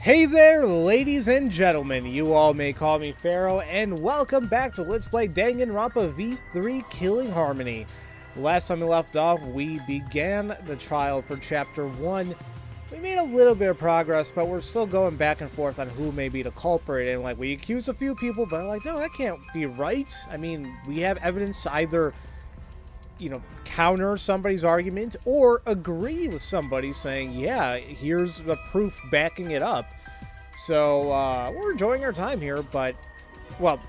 Hey there, ladies and gentlemen, you all may call me Pharaoh, and welcome back to Let's Play Danganronpa V3 Killing Harmony. Last time we left off, we began the trial for Chapter 1. We made a little bit of progress, but we're still going back and forth on who may be the culprit, and we accused a few people, but no, that can't be right. I mean, we have evidence to either, counter somebody's argument or agree with somebody saying, yeah, here's the proof backing it up. So, we're enjoying our time here, but,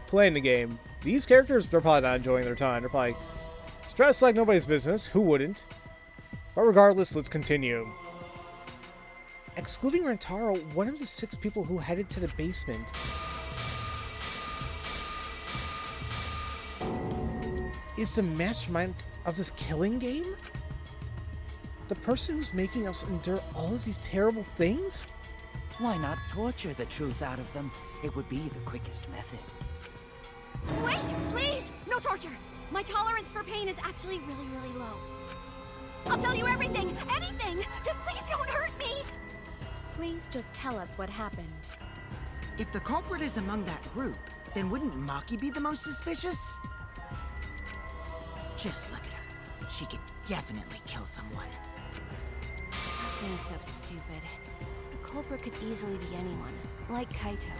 playing the game. These characters, they're probably not enjoying their time. They're probably stressed like nobody's business. Who wouldn't? But regardless, let's continue. Excluding Rantaro, one of the 6 people who headed to the basement. Is the mastermind of this killing game? The person who's making us endure all of these terrible things? Why not torture the truth out of them? It would be the quickest method. Wait, please! No torture! My tolerance for pain is actually really, really low. I'll tell you everything! Anything! Just please don't hurt me! Please just tell us what happened. If the culprit is among that group, then wouldn't Maki be the most suspicious? Just look at her. She could definitely kill someone. Stop being so stupid. The culprit could easily be anyone, like Kaito.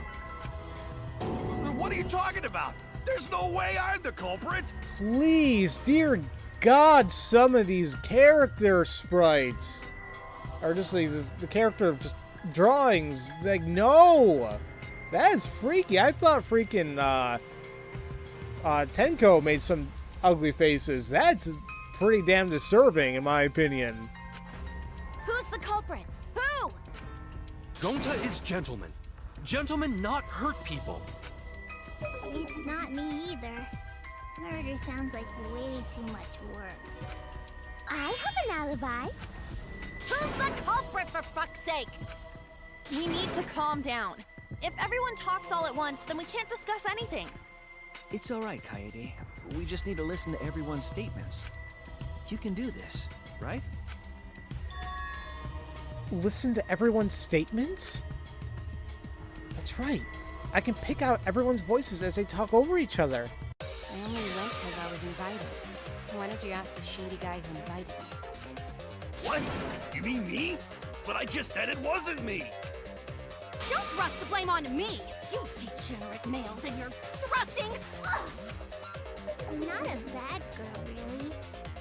What are you talking about? There's no way I'm the culprit! Please, dear God, some of these character sprites are just like the character just drawings. No! That's freaky. I thought freaking Tenko made some ugly faces. That's pretty damn disturbing, in my opinion. Who's the culprit? Who? Gonta is gentleman. Gentlemen not hurt people. It's not me either. Murder sounds like way too much work. I have an alibi. Who's the culprit, for fuck's sake? We need to calm down. If everyone talks all at once, then we can't discuss anything. It's all right, Kaede. We just need to listen to everyone's statements. You can do this, right? Listen to everyone's statements? That's right. I can pick out everyone's voices as they talk over each other. I only went because I was invited. Why don't you ask the shady guy who invited me? What? You mean me? But I just said it wasn't me! Don't thrust the blame on me! You degenerate males and your thrusting! Ugh. I'm not a bad girl, really.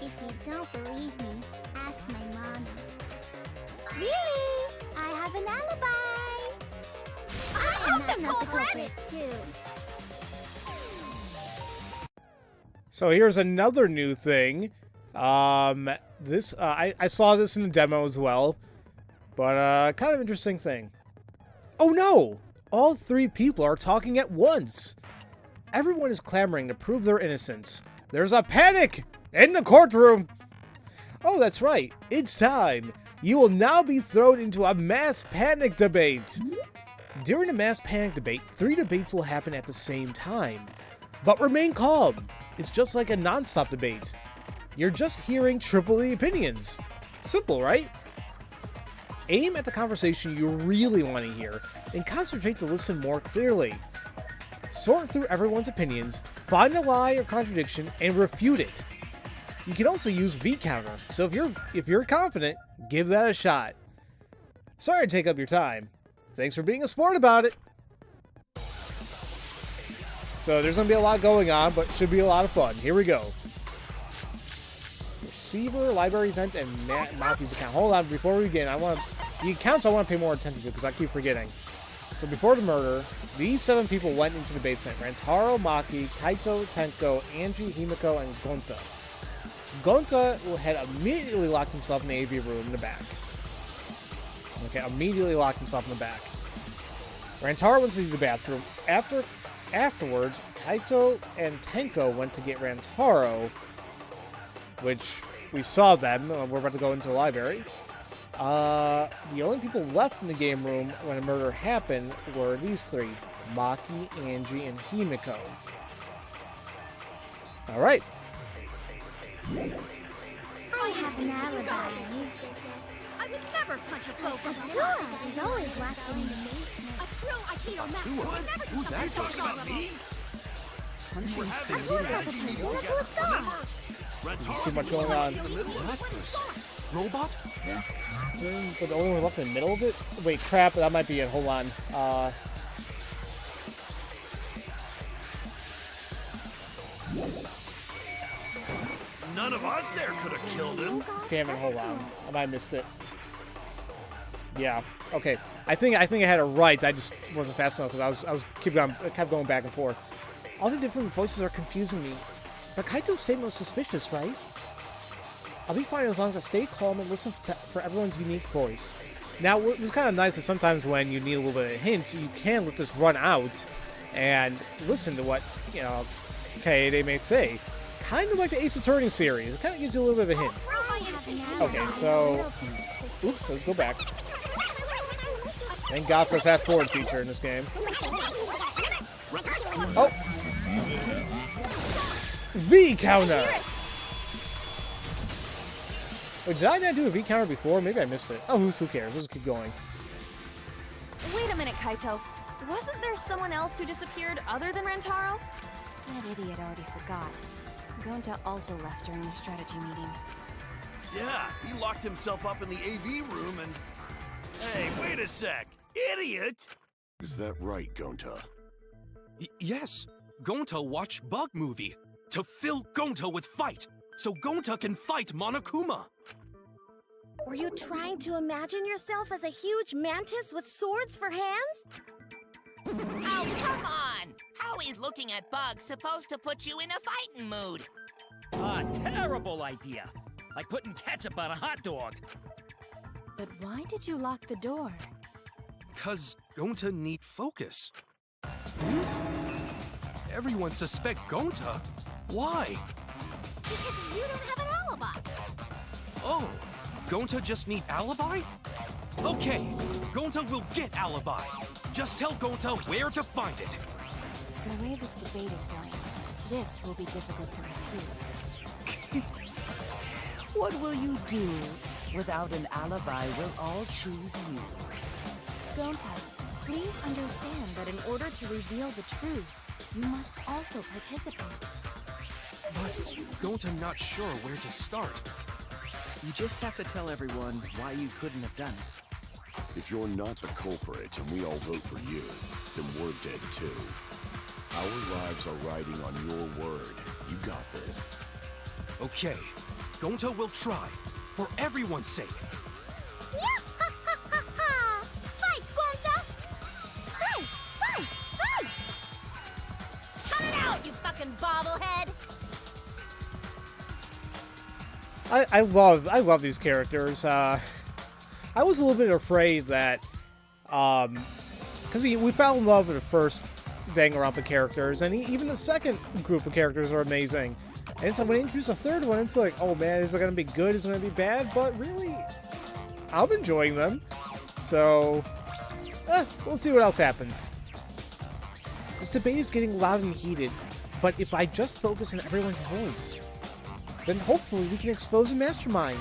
If you don't believe me, ask my mama. Really? I have an alibi. I'm I'm the not the culprit! culprit, too. So here's another new thing. I saw this in the demo as well, but kind of interesting thing. Oh no! All 3 people are talking at once. Everyone is clamoring to prove their innocence. There's a panic in the courtroom. Oh, that's right. It's time. You will now be thrown into a mass panic debate. During a mass panic debate, 3 debates will happen at the same time. But remain calm. It's just like a non-stop debate. You're just hearing triple the opinions. Simple, right? Aim at the conversation you really want to hear and concentrate to listen more clearly. Sort through everyone's opinions, find a lie or contradiction, and refute it. You can also use V-counter, so if you're confident, give that a shot. Sorry to take up your time. Thanks for being a sport about it. So there's going to be a lot going on, but should be a lot of fun. Here we go. Receiver, library event, and Maki's account. Hold on, before we begin, the accounts I want to pay more attention to because I keep forgetting. So before the murder, these 7 people went into the basement. Rantaro, Maki, Kaito, Tenko, Angie, Himiko, and Gonta. Gonta had immediately locked himself in the AV room in the back. Okay, immediately locked himself in the back. Rantaro went to the bathroom. Afterwards, Kaito and Tenko went to get Rantaro, which we saw them. We're about to go into the library. The only people left in the game room when a murder happened were these 3, Maki, Angie, and Himiko. Alright. I have an alibi. I would never punch a poke. Tua is always locked in the basement. Aikido master. Who? Never did Who's that? something Talking about me? You were having That's not the person, that's what's gone. There's too much going on. Robot? But the only one left in the middle of it? Wait, crap, that might be it. Hold on. None of us there could have killed him. Damn it, hold on. I might have missed it. Yeah. Okay. I think I had it right. I just wasn't fast enough because I kept going back and forth. All the different voices are confusing me. But Kaito's statement was suspicious, right? I'll be fine as long as I stay calm and listen for everyone's unique voice. Now, it was kind of nice that sometimes when you need a little bit of a hint, you can let this run out and listen to what, you know, Kaede may say. Kind of like the Exonerating series. It kind of gives you a little bit of a hint. Okay, so... Oops, let's go back. Thank God for the fast forward feature in this game. Oh! V counter! Wait, did I not do a V counter before? Maybe I missed it. Oh, who cares? Let's just keep going. Wait a minute, Kaito. Wasn't there someone else who disappeared other than Rantaro? That idiot already forgot. Gonta also left during the strategy meeting. Yeah, he locked himself up in the AV room and... Hey, wait a sec! Idiot! Is that right, Gonta? Yes. Gonta watched Bug Movie to fill Gonta with fight, so Gonta can fight Monokuma. Were you trying to imagine yourself as a huge mantis with swords for hands? Oh, come on! How is looking at bugs supposed to put you in a fighting mood? Terrible idea. Like putting ketchup on a hot dog. But why did you lock the door? 'Cause Gonta need focus. Everyone suspect Gonta? Why? Because you don't have an alibi. Oh, Gonta just need alibi? Okay, Gonta will get alibi. Just tell Gonta where to find it. The way this debate is going, this will be difficult to refute. What will you do? Without an alibi, we'll all choose you. Gonta, please understand that in order to reveal the truth, you must also participate. But Gonta not sure where to start. You just have to tell everyone why you couldn't have done it. If you're not the culprit and we all vote for you, then we're dead too. Our lives are riding on your word. You got this. Okay, Gonta will try, for everyone's sake. Yeah! Ha ha ha ha! Fight, Gonta! Fight! Fight! Fight! Cut it out, you fucking bobblehead! I love these characters. I was a little bit afraid that, because we fell in love with the first Danganronpa characters, and even the second group of characters are amazing. And so when they introduce a third one, it's like, oh man, is it going to be good? Is it going to be bad? But really, I'm enjoying them. So, we'll see what else happens. This debate is getting loud and heated, but if I just focus on everyone's voice, then hopefully we can expose a mastermind.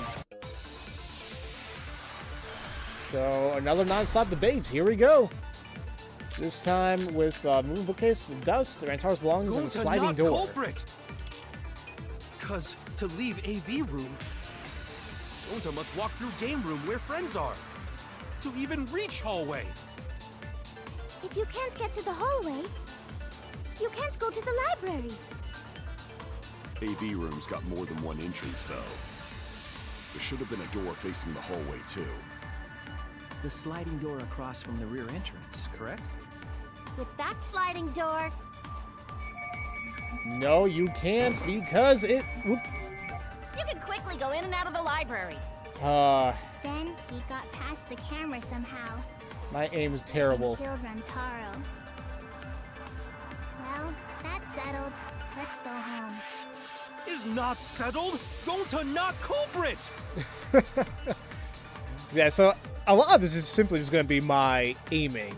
So, another non-stop debate. Here we go. This time with moving bookcase, dust, Rantaro's belongings, and a sliding not door. Culprit. 'Cause to leave AV room, Gonta must walk through game room where friends are. To even reach hallway. If you can't get to the hallway, you can't go to the library. AV room's got more than one entrance, though. There should have been a door facing the hallway, too. The sliding door across from the rear entrance, correct? With that sliding door, No, you can't because it... Whoop. you can quickly go in and out of the library. Then he got past the camera somehow. My aim is terrible. And killed Rantaro. Well, that's settled. Let's go home. Is not settled. Gonta not culprit. Yeah, so a lot of this is simply just going to be my aiming.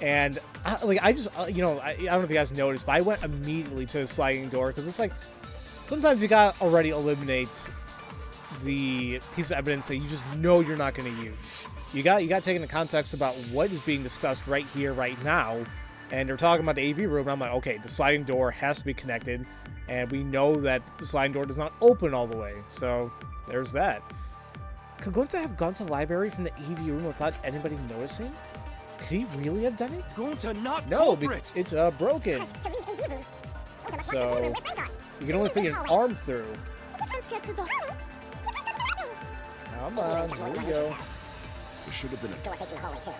And, I just, you know, I don't know if you guys noticed, but I went immediately to the sliding door, because it's like, sometimes you gotta already eliminate the piece of evidence that you just know you're not going to use. you got to take into context about what is being discussed right here, right now. And they're talking about the AV room, and I'm like, okay, the sliding door has to be connected, and we know that the sliding door does not open all the way. So there's that. Could Gonta have gone to the library from the AV room without anybody noticing? Could he really have done it? Gonta, not No, culprit. it's broken. So you can only fit an arm through. Let's get to the Come on, here we go. There should have been a door facing the hallway too.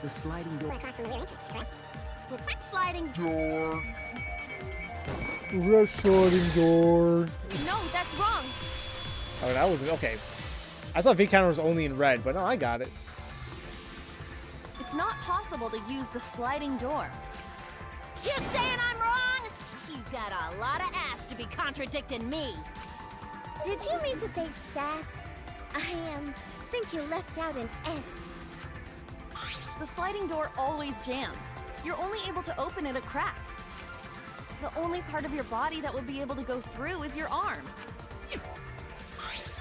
The sliding door. Across from the rear entrance, correct? Sliding. Door. Red sliding door. No, that's wrong. Oh, that was okay. I thought V counter was only in red, but no, I got it. It's not possible to use the sliding door. You saying I'm wrong? You got a lot of ass to be contradicting me. Did you mean to say sass? I think you left out an S. The sliding door always jams. You're only able to open it a crack. The only part of your body that would be able to go through is your arm.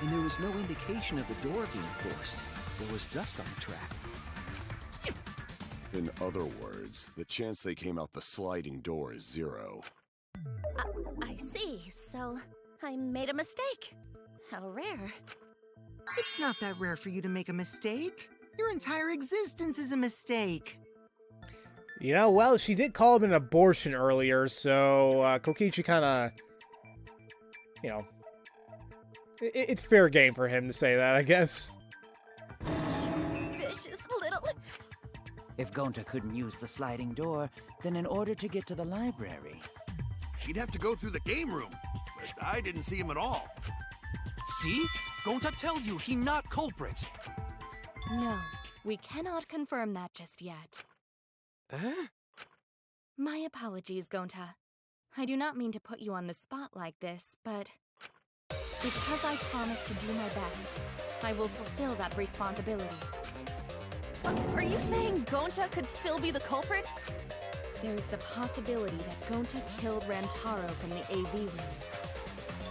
And there was no indication of the door being forced. There was dust on the track. In other words, the chance they came out the sliding door is 0. I see. So I made a mistake. How rare. It's not that rare for you to make a mistake. Your entire existence is a mistake. You know, well, she did call him an abortion earlier, so Kokichi kind of, you know, it's fair game for him to say that, I guess. Vicious little... If Gonta couldn't use the sliding door, then in order to get to the library... He'd have to go through the game room, but I didn't see him at all. See? Gonta tell you he not culprit. No, we cannot confirm that just yet. Eh? My apologies, Gonta. I do not mean to put you on the spot like this, but because I promised to do my best, I will fulfill that responsibility. Are you saying Gonta could still be the culprit? There is the possibility that Gonta killed Rantaro from the AV room.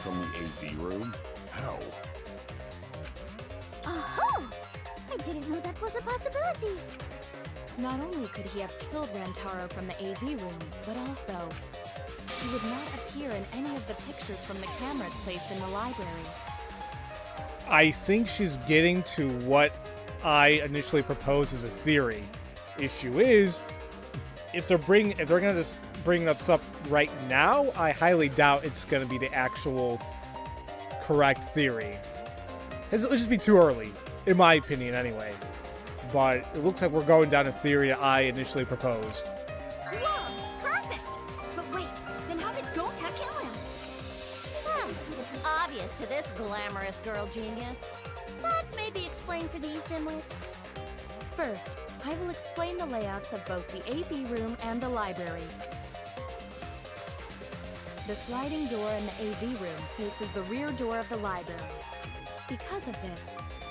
From the AV room? How? Oh! I didn't know that was a possibility. Not only could he have killed Rantaro from the AV room, but also he would not appear in any of the pictures from the cameras placed in the library. I think she's getting to what I initially proposed as a theory. Issue is, if they're gonna just bring this up right now, I highly doubt it's gonna be the actual correct theory. It'll just be too early, in my opinion, anyway. But it looks like we're going down a theory I initially proposed. Whoa! Perfect! But wait, then how did Gonta kill him? It's obvious to this glamorous girl genius. But maybe explain for these dimwits. First, I will explain the layouts of both the AV room and the library. The sliding door in the AV room faces the rear door of the library. Because of this,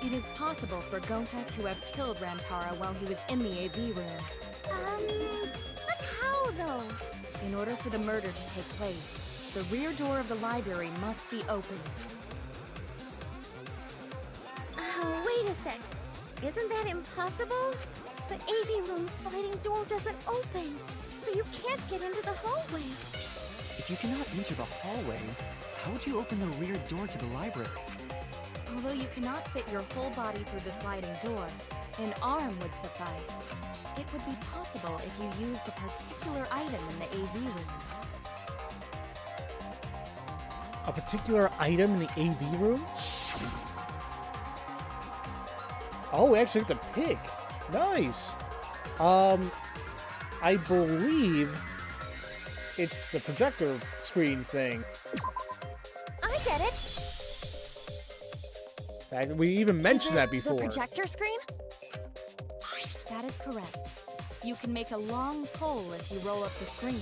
it is possible for Gonta to have killed Rantaro while he was in the AV room. But how though? In order for the murder to take place, the rear door of the library must be opened. Wait a sec. Isn't that impossible? The AV room sliding door doesn't open, so you can't get into the hallway. If you cannot enter the hallway, how would you open the rear door to the library? Although you cannot fit your whole body through the sliding door, an arm would suffice. It would be possible if you used a particular item in the AV room. A particular item in the AV room? Oh, we actually get to pick. Nice. I believe it's the projector screen thing. I get it. We even mentioned that The before. projector screen? That is correct. You can make a long pole if you roll up the screen.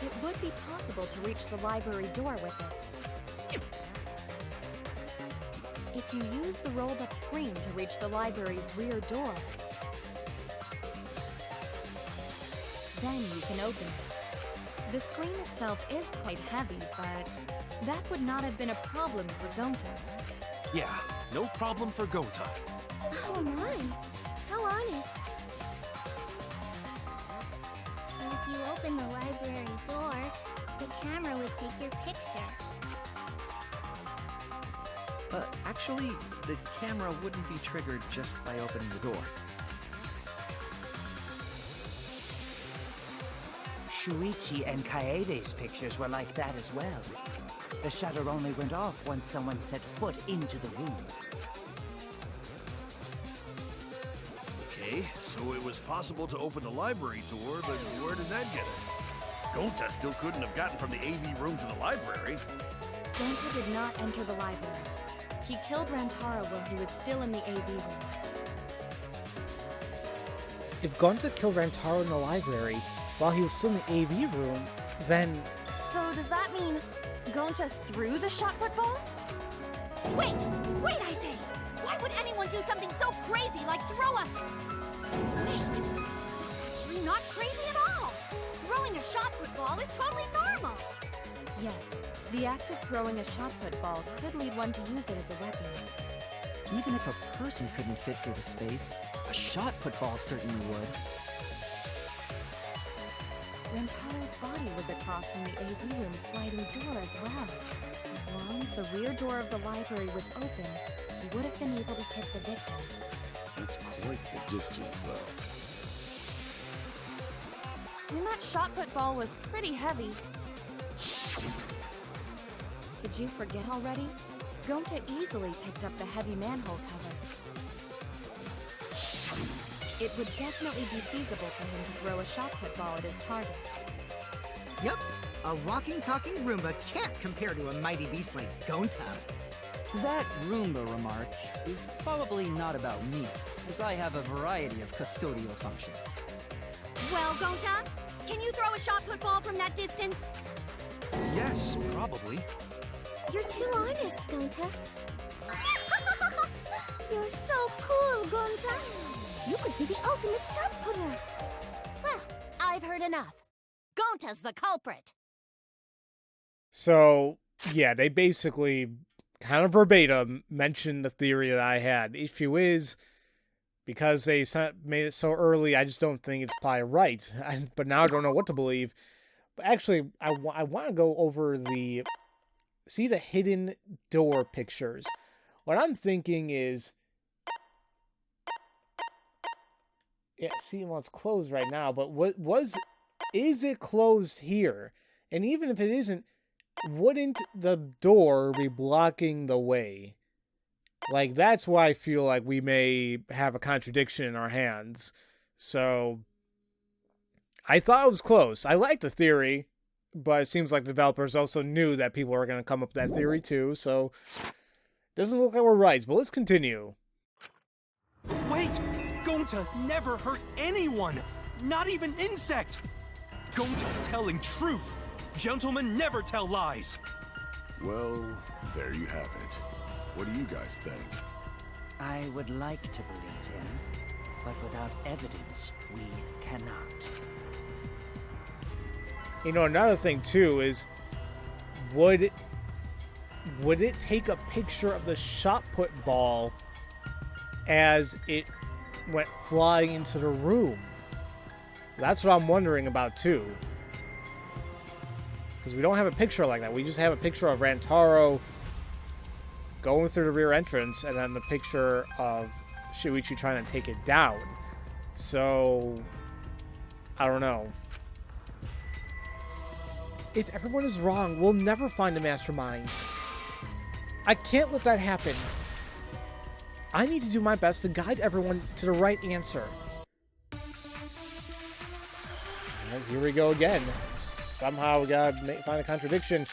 It would be possible to reach the library door with it. If you use the rolled up screen to reach the library's rear door, then you can open it. The screen itself is quite heavy, but that would not have been a problem for Gonta. Yeah, no problem for Gonta. Oh my, how honest. If you open the library door, the camera would take your picture. Actually, the camera wouldn't be triggered just by opening the door. Shuichi and Kaede's pictures were like that as well. The shutter only went off once someone set foot into the room. Okay, so it was possible to open the library door, but where does that get us? Gonta still couldn't have gotten from the AV room to the library. Gonta did not enter the library. He killed Rantaro while he was still in the AV room. If Gonta killed Rantaro in the library while he was still in the AV room, then... So does that mean Gonta threw the shot put ball? Wait! Wait, I say! Why would anyone do something so crazy like throw a... Wait! It's actually not crazy at all! Throwing a shot put ball is totally normal! Yes, the act of throwing a shot put ball could lead one to use it as a weapon. Even if a person couldn't fit through the space, a shot put ball certainly would. Rantaro's body was across from the AV room sliding door as well. As long as the rear door of the library was open, he would have been able to hit the victim. That's quite the distance, though. And that shot put ball was pretty heavy. Did you forget already? Gonta easily picked up the heavy manhole cover. It would definitely be feasible for him to throw a shot put ball at his target. Yep, a walking, talking Roomba can't compare to a mighty beast like Gonta. That Roomba remark is probably not about me, as I have a variety of custodial functions. Well, Gonta, can you throw a shot put ball from that distance? Yes, probably. You're too honest, Gonta. You're so cool, Gonta. You could be the ultimate shot putter. Well, I've heard enough. Gonta's the culprit. So, yeah, they basically kind of verbatim mentioned the theory that I had. The issue is, because they made it so early, I just don't think it's probably right. But now I don't know what to believe. But actually, I want to go over see the hidden door pictures. What I'm thinking is... Yeah, see, well, it's closed right now, but is it closed here? And even if it isn't, wouldn't the door be blocking the way? Like, that's why I feel like we may have a contradiction in our hands. So, I thought it was close. I like the theory, but it seems like developers also knew that people were going to come up with that theory too, so doesn't look like we're right, but let's continue. Wait! Gonta never hurt anyone! Not even insect! Gonta telling truth! Gentlemen never tell lies! Well, there you have it. What do you guys think? I would like to believe him, but without evidence, we cannot. You know, another thing too is, would it take a picture of the shot put ball as it went flying into the room? That's what I'm wondering about too. Because we don't have a picture like that. We just have a picture of Rantaro going through the rear entrance, and then the picture of Shuichi trying to take it down. So, I don't know. If everyone is wrong, we'll never find the mastermind. I can't let that happen. I need to do my best to guide everyone to the right answer. And here we go again. Somehow we gotta find a contradiction.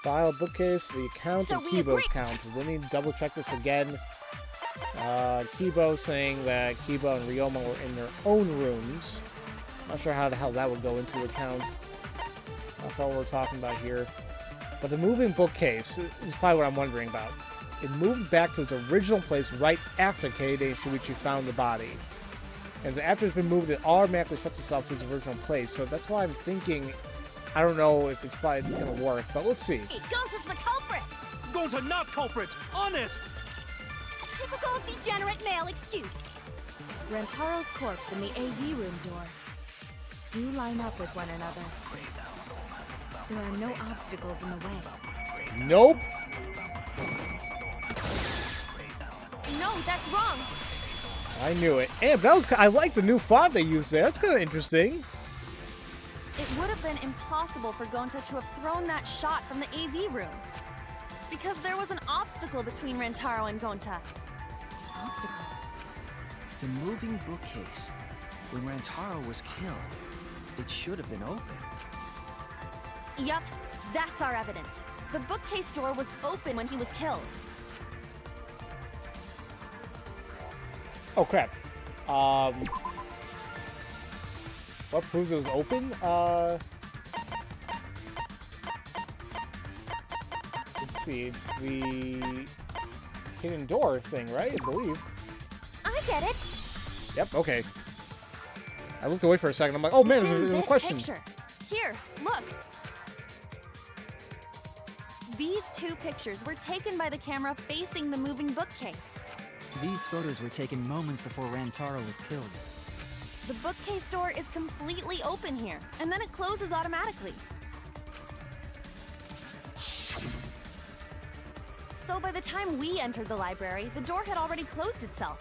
File, bookcase, the account, So and we Kibo's agree- count. We need to double check this again. Kibo saying that Kibo and Ryoma were in their own rooms. Not sure how the hell that would go into account. That's all we're talking about here. But the moving bookcase is probably what I'm wondering about. It moved back to its original place right after Kaede and Shuichi found the body. And after it's been moved, it automatically shuts itself to its original place. So that's why I'm thinking, I don't know if it's probably going to work, but let's see. Hey, Gonta's the culprit! Gonta not culprit! Honest! Typical degenerate male excuse. Rantaro's corpse and the AV room door do line up with one another. There are no obstacles in the way. Nope. No, that's wrong. I knew it. And that was, I like the new font they used there. That's kind of interesting. It would have been impossible for Gonta to have thrown that shot from the AV room. Because there was an obstacle between Rantaro and Gonta. Obstacle? The moving bookcase. When Rantaro was killed, it should have been open. Yup, that's our evidence. The bookcase door was open when he was killed. Oh, crap. What proves it was open? Let's see, it's the hidden door thing, right? I believe. I get it. Yep, okay. I looked away for a second. I'm like, oh man, It's in there's a this question. picture. Here, look. These two pictures were taken by the camera facing the moving bookcase. These photos were taken moments before Rantaro was killed. The bookcase door is completely open here, and then it closes automatically. So by the time we entered the library, the door had already closed itself.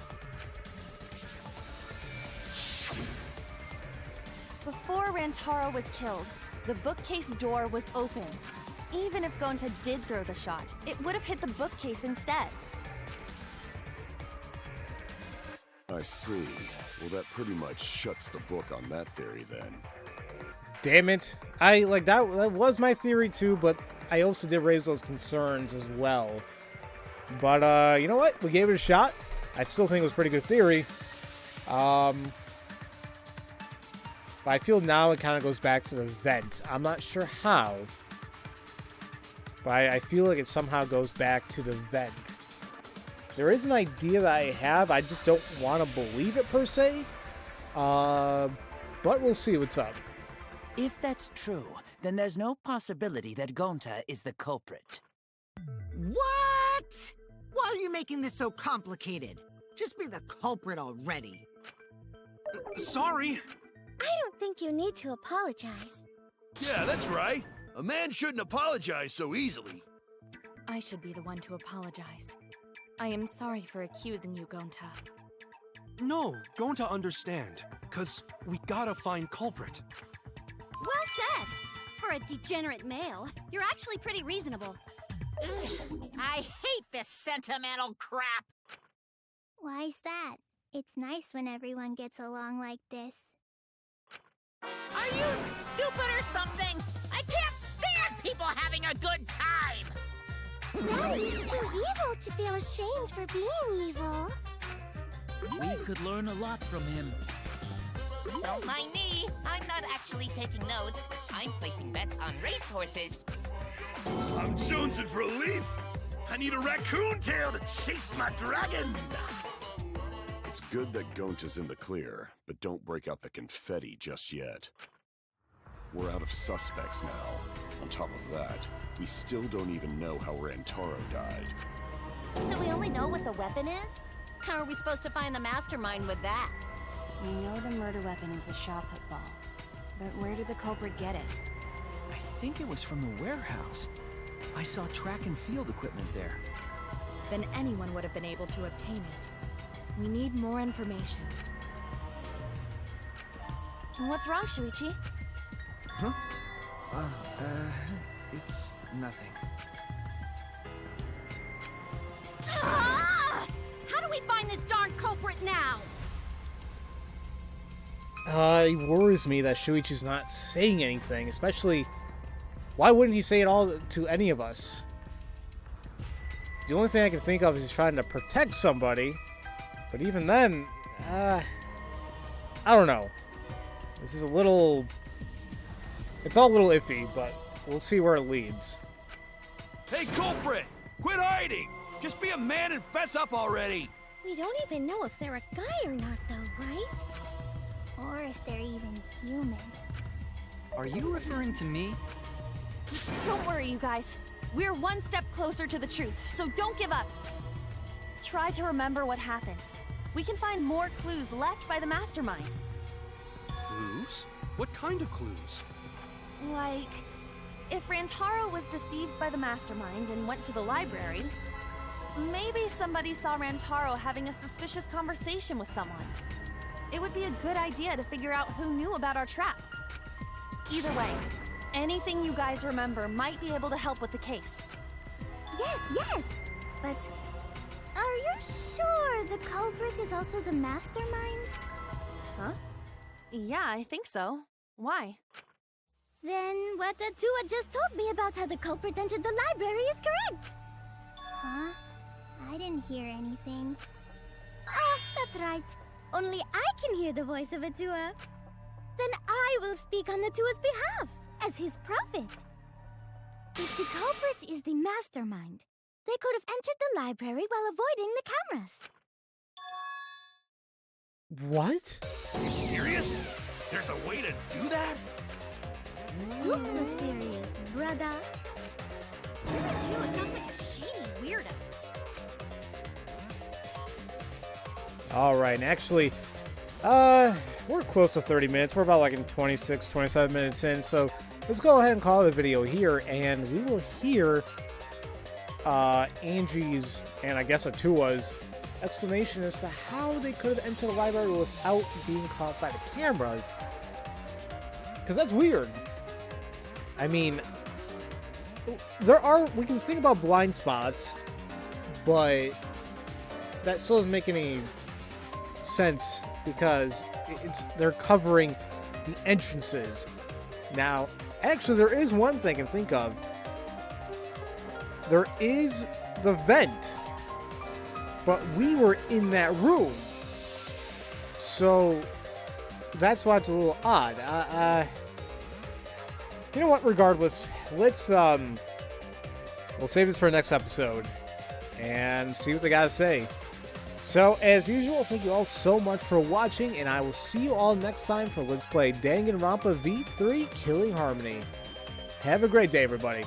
Before Rantaro was killed, the bookcase door was open. Even if Gonta did throw the shot, it would have hit the bookcase instead. I see. Well, that pretty much shuts the book on that theory then. Damn it. I, like, that was my theory too, but I also did raise those concerns as well. But, you know what? We gave it a shot. I still think it was a pretty good theory. But I feel now it kind of goes back to the vent. I'm not sure how. But I feel like it somehow goes back to the vent. There is an idea that I have. I just don't want to believe it per se. But we'll see what's up. If that's true, then there's no possibility that Gonta is the culprit. What? Why are you making this so complicated? Just be the culprit already. Sorry. I don't think you need to apologize. Yeah, that's right. A man shouldn't apologize so easily. I should be the one to apologize. I am sorry for accusing you, Gonta. No, Gonta understand. 'Cause we gotta find culprit. Well said. For a degenerate male, you're actually pretty reasonable. I hate this sentimental crap. Why's that? It's nice when everyone gets along like this. Are you stupid or something? I can't stand people having a good time. Daddy's too evil to feel ashamed for being evil. We could learn a lot from him. Don't mind me. I'm not actually taking notes. I'm placing bets on racehorses. I'm jonesing for a leaf. I need a raccoon tail to chase my dragon. It's good that Gonta's in the clear, but don't break out the confetti just yet. We're out of suspects now. On top of that, we still don't even know how Rantaro died. So we only know what the weapon is? How are we supposed to find the mastermind with that? We know the murder weapon is the shot put ball. But where did the culprit get it? I think it was from the warehouse. I saw track and field equipment there. Then anyone would have been able to obtain it. We need more information. What's wrong, Shuichi? Huh? It's nothing. Ah! How do we find this darn culprit now? It worries me that Shuichi's not saying anything, especially... Why wouldn't he say it all to any of us? The only thing I can think of is he's trying to protect somebody. But even then, I don't know. This is a little... It's all a little iffy, but we'll see where it leads. Hey, culprit! Quit hiding! Just be a man and fess up already! We don't even know if they're a guy or not, though, right? Or if they're even human. Are you referring to me? Don't worry, you guys. We're one step closer to the truth, so don't give up. try to remember what happened. We can find more clues left by the mastermind. Clues? What kind of clues? Like, if Rantaro was deceived by the mastermind and went to the library, maybe somebody saw Rantaro having a suspicious conversation with someone. It would be a good idea to figure out who knew about our trap. Either way, anything you guys remember might be able to help with the case. Yes, but are you sure the culprit is also the mastermind? Huh? Yeah, I think so. Why? Then what Atua just told me about how the culprit entered the library is correct! Huh? I didn't hear anything. Oh, that's right. Only I can hear the voice of Atua. Then I will speak on Atua's behalf, as his prophet. If the culprit is the mastermind, they could have entered the library while avoiding the cameras. What? Are you serious? There's a way to do that? Super serious, brother. Atua sounds like a shady weirdo. All right, and actually, we're close to 30 minutes. We're about like in 26, 27 minutes in, so let's go ahead and call the video here, and we will hear Angie's, and I guess Atua's, explanation as to how they could have entered the library without being caught by the cameras. Because that's weird. I mean, we can think about blind spots, but that still doesn't make any sense because they're covering the entrances. Now, actually, there is one thing I can think of. There is the vent, but we were in that room, so that's why it's a little odd. You know what? Regardless, let's we'll save this for the next episode and see what they gotta say. So, as usual, thank you all so much for watching, and I will see you all next time for Let's Play Danganronpa V3 Killing Harmony. Have a great day, everybody.